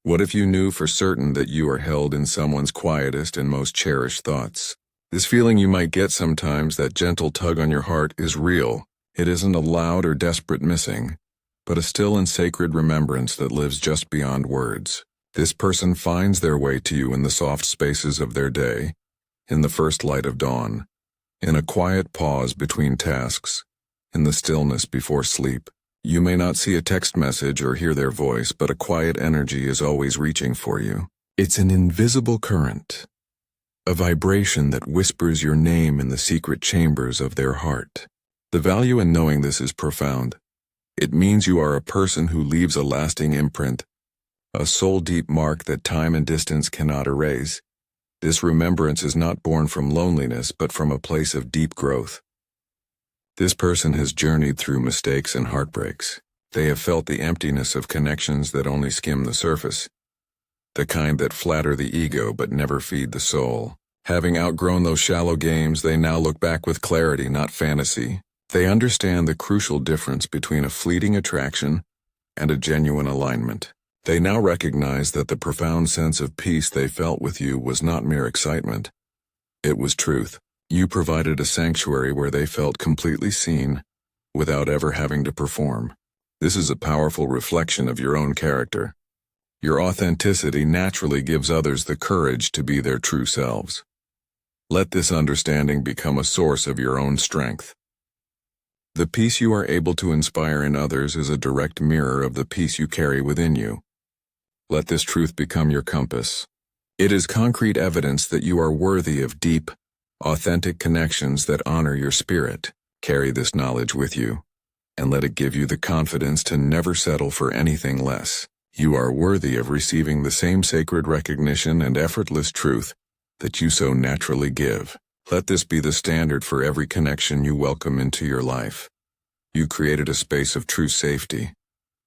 What if you knew for certain that you are held in someone's quietest and most cherished thoughts? This feeling you might get sometimes, that gentle tug on your heart, is real. It isn't a loud or desperate missing, but a still and sacred remembrance that lives just beyond words. This person finds their way to you in the soft spaces of their day, in the first light of dawn, in a quiet pause between tasks, in the stillness before sleep. You may not see a text message or hear their voice, but a quiet energy is always reaching for you. It's an invisible current, a vibration that whispers your name in the secret chambers of their heart. The value in knowing this is profound. It means you are a person who leaves a lasting imprint, a soul-deep mark that time and distance cannot erase. This remembrance is not born from loneliness, but from a place of deep growth. This person has journeyed through mistakes and heartbreaks. They have felt the emptiness of connections that only skim the surface, the kind that flatter the ego but never feed the soul. Having outgrown those shallow games, they now look back with clarity, not fantasy. They understand the crucial difference between a fleeting attraction and a genuine alignment. They now recognize that the profound sense of peace they felt with you was not mere excitement. It was truth. You provided a sanctuary where they felt completely seen, without ever having to perform. This is a powerful reflection of your own character. Your authenticity naturally gives others the courage to be their true selves. Let this understanding become a source of your own strength. The peace you are able to inspire in others is a direct mirror of the peace you carry within you. Let this truth become your compass. It is concrete evidence that you are worthy of deep, authentic connections that honor your spirit. Carry this knowledge with you, and let it give you the confidence to never settle for anything less. You are worthy of receiving the same sacred recognition and effortless truth that you so naturally give. Let this be the standard for every connection you welcome into your life. You created a space of true safety,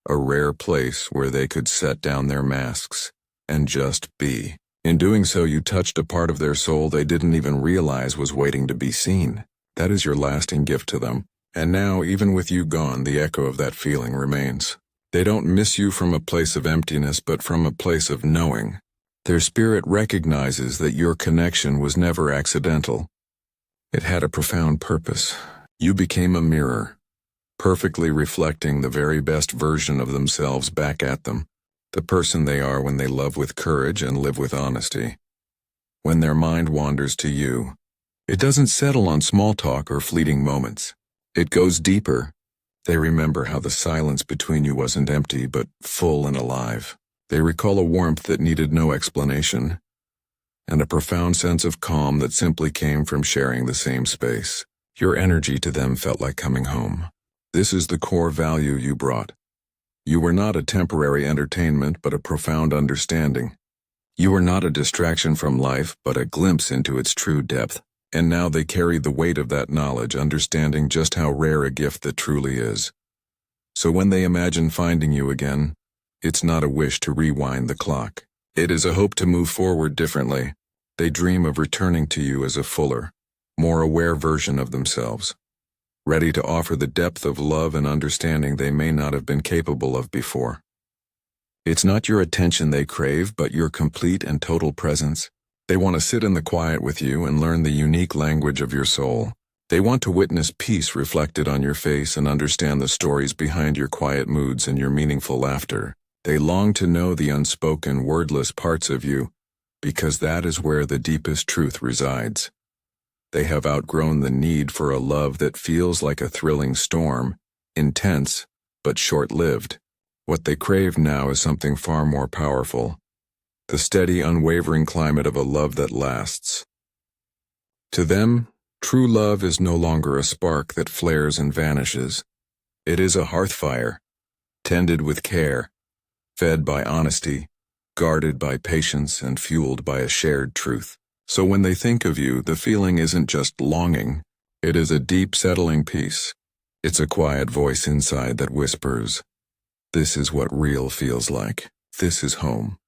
a rare place where they could set down their masks and just be. In doing so, you touched a part of their soul they didn't even realize was waiting to be seen. That is your lasting gift to them. And now, even with you gone, the echo of that feeling remains. They don't miss you from a place of emptiness, but from a place of knowing. Their spirit recognizes that your connection was never accidental. It had a profound purpose. You became a mirror, perfectly reflecting the very best version of themselves back at them, the person they are when they love with courage and live with honesty. When their mind wanders to you, it doesn't settle on small talk or fleeting moments. It goes deeper. They remember how the silence between you wasn't empty, but full and alive. They recall a warmth that needed no explanation, and a profound sense of calm that simply came from sharing the same space. Your energy to them felt like coming home. This is the core value you brought. You were not a temporary entertainment, but a profound understanding. You were not a distraction from life, but a glimpse into its true depth. And now they carried the weight of that knowledge, understanding just how rare a gift that truly is. So when they imagine finding you again, it's not a wish to rewind the clock. It is a hope to move forward differently. They dream of returning to you as a fuller, more aware version of themselves, ready to offer the depth of love and understanding they may not have been capable of before. It's not your attention they crave, but your complete and total presence. They want to sit in the quiet with you and learn the unique language of your soul. They want to witness peace reflected on your face and understand the stories behind your quiet moods and your meaningful laughter. They long to know the unspoken, wordless parts of you, because that is where the deepest truth resides. They have outgrown the need for a love that feels like a thrilling storm, intense, but short-lived. What they crave now is something far more powerful. The steady, unwavering climate of a love that lasts. To them, true love is no longer a spark that flares and vanishes. It is a hearth fire, tended with care, fed by honesty, guarded by patience, and fueled by a shared truth. So when they think of you, the feeling isn't just longing. It is a deep, settling peace. It's a quiet voice inside that whispers, "This is what real feels like. This is home."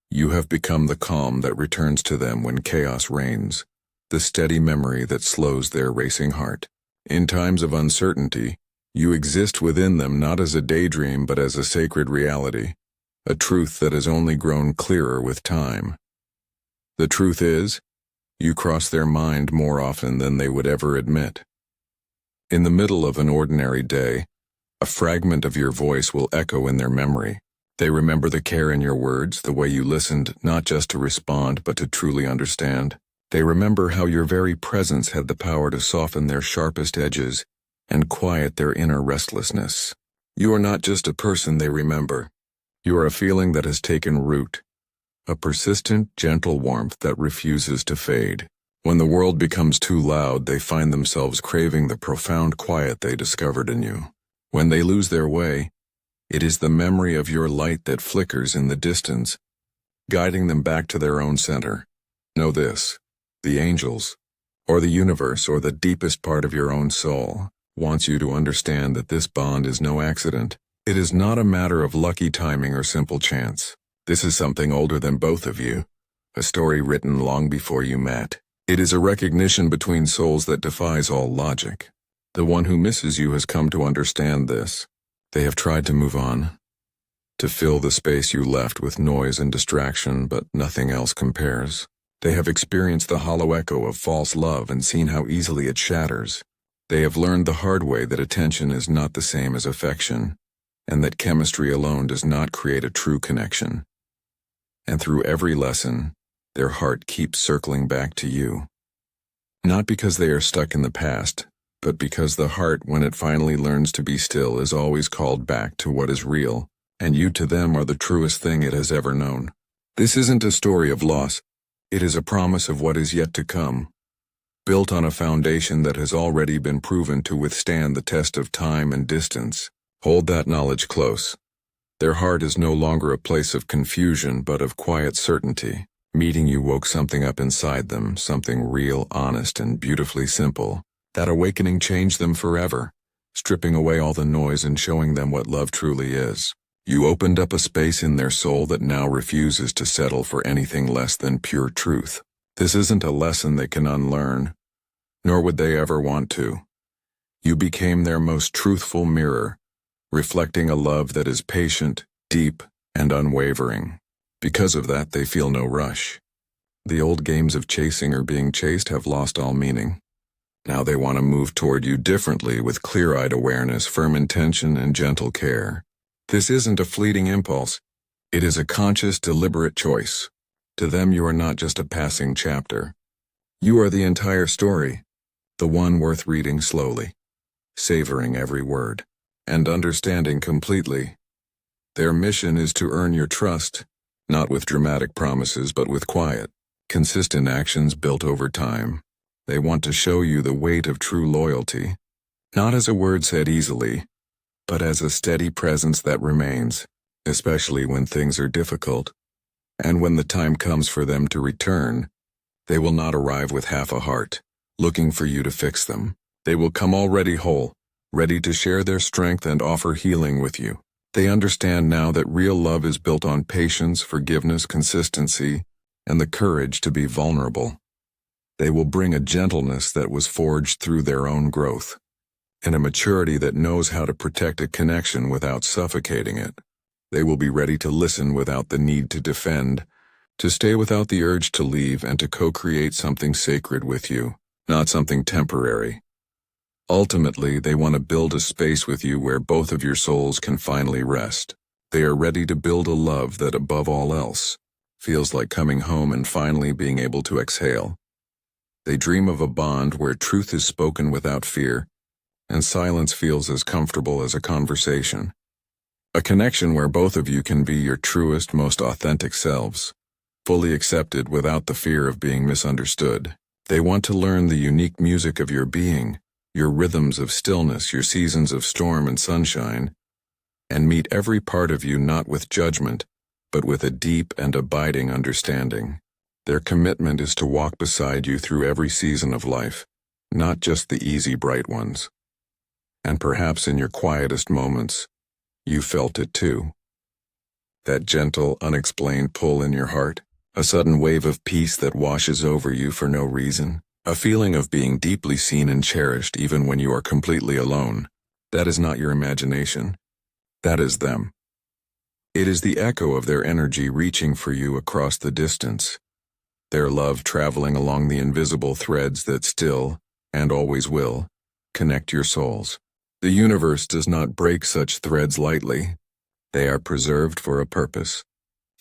You have become the calm that returns to them when chaos reigns, the steady memory that slows their racing heart. In times of uncertainty, you exist within them not as a daydream but as a sacred reality, a truth that has only grown clearer with time. The truth is, you cross their mind more often than they would ever admit. In the middle of an ordinary day, a fragment of your voice will echo in their memory. They remember the care in your words, the way you listened not just to respond but to truly understand. They remember how your very presence had the power to soften their sharpest edges and quiet their inner restlessness. You are not just a person they remember. You are a feeling that has taken root, a persistent, gentle warmth that refuses to fade. When the world becomes too loud, they find themselves craving the profound quiet they discovered in you. When they lose their way, it is the memory of your light that flickers in the distance, guiding them back to their own center. Know this: the angels, or the universe, or the deepest part of your own soul, wants you to understand that this bond is no accident. It is not a matter of lucky timing or simple chance. This is something older than both of you, a story written long before you met. It is a recognition between souls that defies all logic. The one who misses you has come to understand this. They have tried to move on, to fill the space you left with noise and distraction, but nothing else compares. They have experienced the hollow echo of false love and seen how easily it shatters. They have learned the hard way that attention is not the same as affection, and that chemistry alone does not create a true connection. And through every lesson, their heart keeps circling back to you. Not because they are stuck in the past, but because the heart, when it finally learns to be still, is always called back to what is real, and you to them are the truest thing it has ever known. This isn't a story of loss. It is a promise of what is yet to come, built on a foundation that has already been proven to withstand the test of time and distance. Hold that knowledge close. Their heart is no longer a place of confusion, but of quiet certainty. Meeting you woke something up inside them, something real, honest, and beautifully simple. That awakening changed them forever, stripping away all the noise and showing them what love truly is. You opened up a space in their soul that now refuses to settle for anything less than pure truth. This isn't a lesson they can unlearn, nor would they ever want to. You became their most truthful mirror, reflecting a love that is patient, deep, and unwavering. Because of that, they feel no rush. The old games of chasing or being chased have lost all meaning. Now they want to move toward you differently, with clear-eyed awareness, firm intention, and gentle care. This isn't a fleeting impulse. It is a conscious, deliberate choice. To them, you are not just a passing chapter. You are the entire story, the one worth reading slowly, savoring every word, and understanding completely. Their mission is to earn your trust, not with dramatic promises but with quiet, consistent actions built over time. They want to show you the weight of true loyalty, not as a word said easily, but as a steady presence that remains, especially when things are difficult. And when the time comes for them to return, they will not arrive with half a heart, looking for you to fix them. They will come already whole, ready to share their strength and offer healing with you. They understand now that real love is built on patience, forgiveness, consistency, and the courage to be vulnerable. They will bring a gentleness that was forged through their own growth, and a maturity that knows how to protect a connection without suffocating it. They will be ready to listen without the need to defend, to stay without the urge to leave, and to co-create something sacred with you, not something temporary. Ultimately, they want to build a space with you where both of your souls can finally rest. They are ready to build a love that, above all else, feels like coming home and finally being able to exhale. They dream of a bond where truth is spoken without fear, and silence feels as comfortable as a conversation. A connection where both of you can be your truest, most authentic selves, fully accepted without the fear of being misunderstood. They want to learn the unique music of your being, your rhythms of stillness, your seasons of storm and sunshine, and meet every part of you not with judgment, but with a deep and abiding understanding. Their commitment is to walk beside you through every season of life, not just the easy, bright ones. And perhaps in your quietest moments, you felt it too. That gentle, unexplained pull in your heart, a sudden wave of peace that washes over you for no reason, a feeling of being deeply seen and cherished even when you are completely alone. That is not your imagination. That is them. It is the echo of their energy reaching for you across the distance, their love traveling along the invisible threads that still, and always will, connect your souls. The universe does not break such threads lightly. They are preserved for a purpose.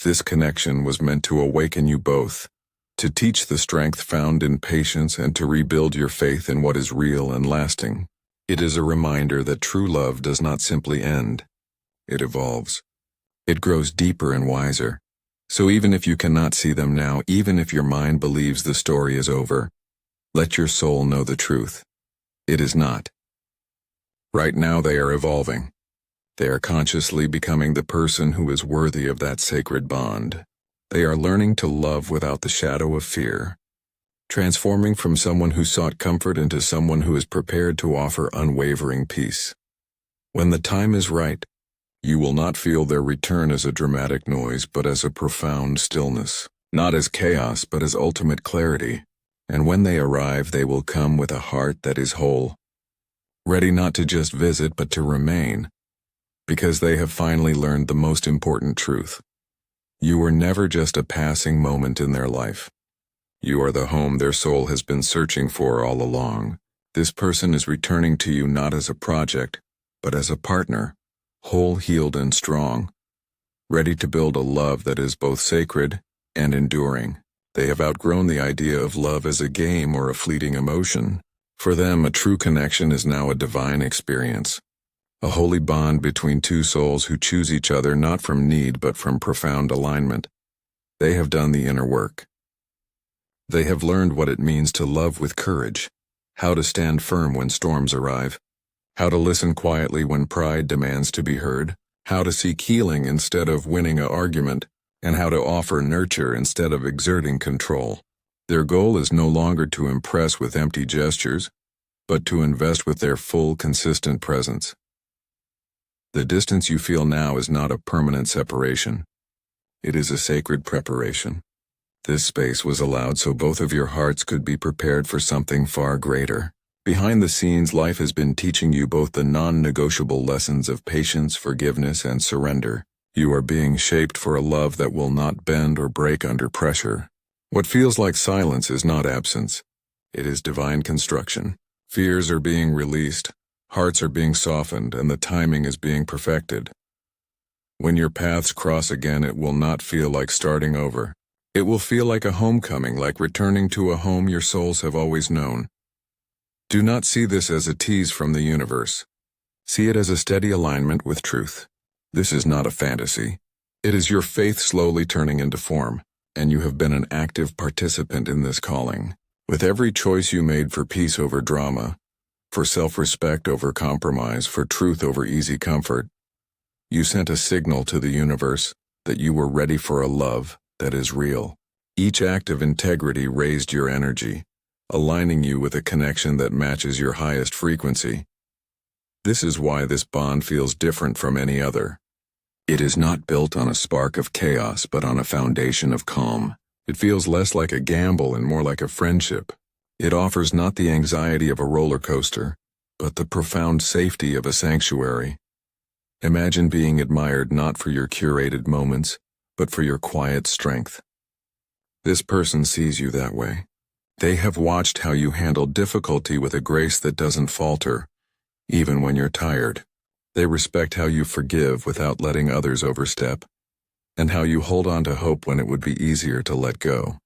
This connection was meant to awaken you both, to teach the strength found in patience and to rebuild your faith in what is real and lasting. It is a reminder that true love does not simply end. It evolves. It grows deeper and wiser. So even if you cannot see them now, even if your mind believes the story is over, let your soul know the truth. It is not. Right now they are evolving. They are consciously becoming the person who is worthy of that sacred bond. They are learning to love without the shadow of fear, transforming from someone who sought comfort into someone who is prepared to offer unwavering peace. When the time is right, you will not feel their return as a dramatic noise but as a profound stillness, not as chaos but as ultimate clarity. And when they arrive, they will come with a heart that is whole, ready not to just visit but to remain, because they have finally learned the most important truth. You were never just a passing moment in their life. You are the home their soul has been searching for all along. This person is returning to you not as a project, but as a partner, whole, healed, and strong, ready to build a love that is both sacred and enduring. They have outgrown the idea of love as a game or a fleeting emotion. For them, a true connection is now a divine experience, a holy bond between two souls who choose each other not from need but from profound alignment. They have done the inner work. They have learned what it means to love with courage, how to stand firm when storms arrive, how to listen quietly when pride demands to be heard, how to seek healing instead of winning an argument, and how to offer nurture instead of exerting control. Their goal is no longer to impress with empty gestures, but to invest with their full, consistent presence. The distance you feel now is not a permanent separation. It is a sacred preparation. This space was allowed so both of your hearts could be prepared for something far greater. Behind the scenes, life has been teaching you both the non-negotiable lessons of patience, forgiveness, and surrender. You are being shaped for a love that will not bend or break under pressure. What feels like silence is not absence. It is divine construction. Fears are being released, hearts are being softened, and the timing is being perfected. When your paths cross again, it will not feel like starting over. It will feel like a homecoming, like returning to a home your souls have always known. Do not see this as a tease from the universe. See it as a steady alignment with truth. This is not a fantasy. It is your faith slowly turning into form, and you have been an active participant in this calling. With every choice you made for peace over drama, for self-respect over compromise, for truth over easy comfort, you sent a signal to the universe that you were ready for a love that is real. Each act of integrity raised your energy, aligning you with a connection that matches your highest frequency. This is why this bond feels different from any other. It is not built on a spark of chaos, but on a foundation of calm. It feels less like a gamble and more like a friendship. It offers not the anxiety of a roller coaster, but the profound safety of a sanctuary. Imagine being admired not for your curated moments, but for your quiet strength. This person sees you that way. They have watched how you handle difficulty with a grace that doesn't falter, even when you're tired. They respect how you forgive without letting others overstep, and how you hold on to hope when it would be easier to let go.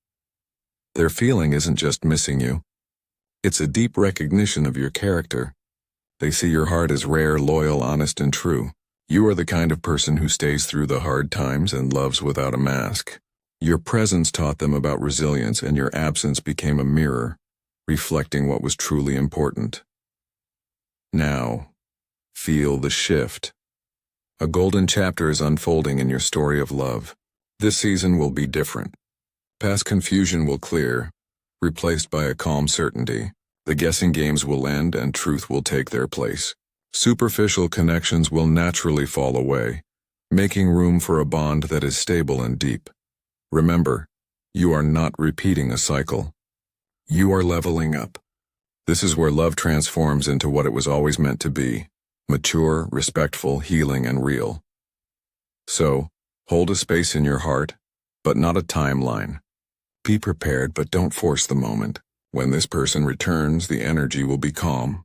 Their feeling isn't just missing you. It's a deep recognition of your character. They see your heart as rare, loyal, honest, and true. You are the kind of person who stays through the hard times and loves without a mask. Your presence taught them about resilience, and your absence became a mirror, reflecting what was truly important. Now, feel the shift. A golden chapter is unfolding in your story of love. This season will be different. Past confusion will clear, replaced by a calm certainty. The guessing games will end and truth will take their place. Superficial connections will naturally fall away, making room for a bond that is stable and deep. Remember, you are not repeating a cycle. You are leveling up. This is where love transforms into what it was always meant to be: mature, respectful, healing, and real. So, Hold a space in your heart, but not a timeline. Be prepared, but don't force the moment. When this person returns, the energy will be calm,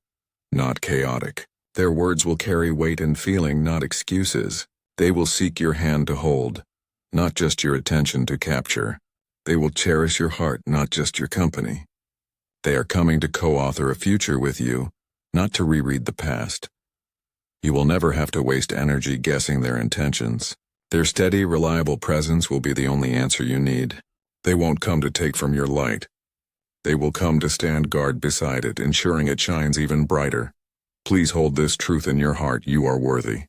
not chaotic. Their words will carry weight and feeling, not excuses. They will seek your hand to hold, not just your attention to capture. They will cherish your heart, not just your company. They are coming to co-author a future with you, not to reread the past. You will never have to waste energy guessing their intentions. Their steady, reliable presence will be the only answer you need. They won't come to take from your light. They will come to stand guard beside it, ensuring it shines even brighter. Please hold this truth in your heart: you are worthy.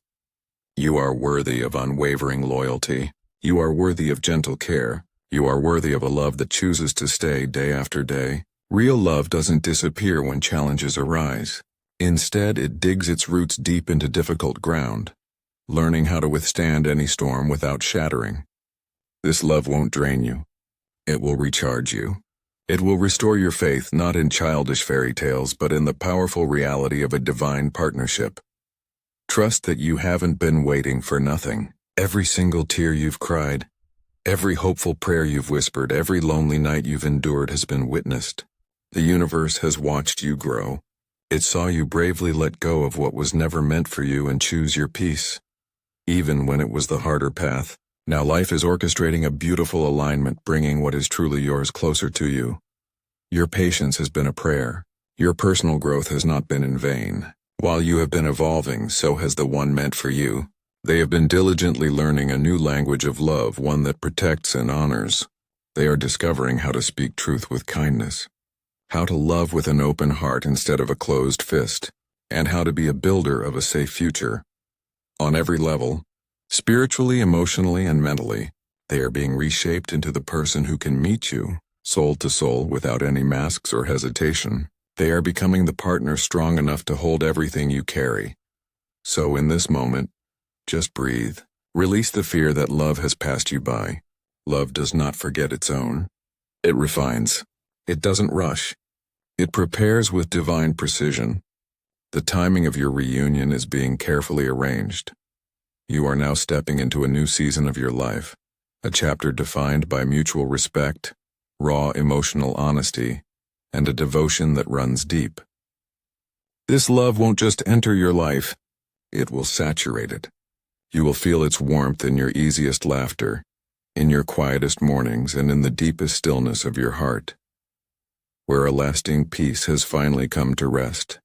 You are worthy of unwavering loyalty. You are worthy of gentle care. You are worthy of a love that chooses to stay day after day. Real love doesn't disappear when challenges arise. Instead, it digs its roots deep into difficult ground, learning how to withstand any storm without shattering. This love won't drain you. It will recharge you. It will restore your faith, not in childish fairy tales, but in the powerful reality of a divine partnership. Trust that you haven't been waiting for nothing. Every single tear you've cried, every hopeful prayer you've whispered, every lonely night you've endured has been witnessed. The universe has watched you grow. It saw you bravely let go of what was never meant for you and choose your peace, even when it was the harder path. Now life is orchestrating a beautiful alignment, bringing what is truly yours closer to you. Your patience has been a prayer. Your personal growth has not been in vain. While you have been evolving, so has the one meant for you. They have been diligently learning a new language of love, one that protects and honors. They are discovering how to speak truth with kindness, how to love with an open heart instead of a closed fist, and how to be a builder of a safe future. On every level, spiritually, emotionally, and mentally, they are being reshaped into the person who can meet you, soul to soul, without any masks or hesitation. They are becoming the partner strong enough to hold everything you carry. So in this moment, just breathe. Release the fear that love has passed you by. Love does not forget its own. It refines. It doesn't rush. It prepares with divine precision. The timing of your reunion is being carefully arranged. You are now stepping into a new season of your life, a chapter defined by mutual respect, raw emotional honesty, and a devotion that runs deep. This love won't just enter your life, it will saturate it. You will feel its warmth in your easiest laughter, in your quietest mornings, and in the deepest stillness of your heart, where a lasting peace has finally come to rest.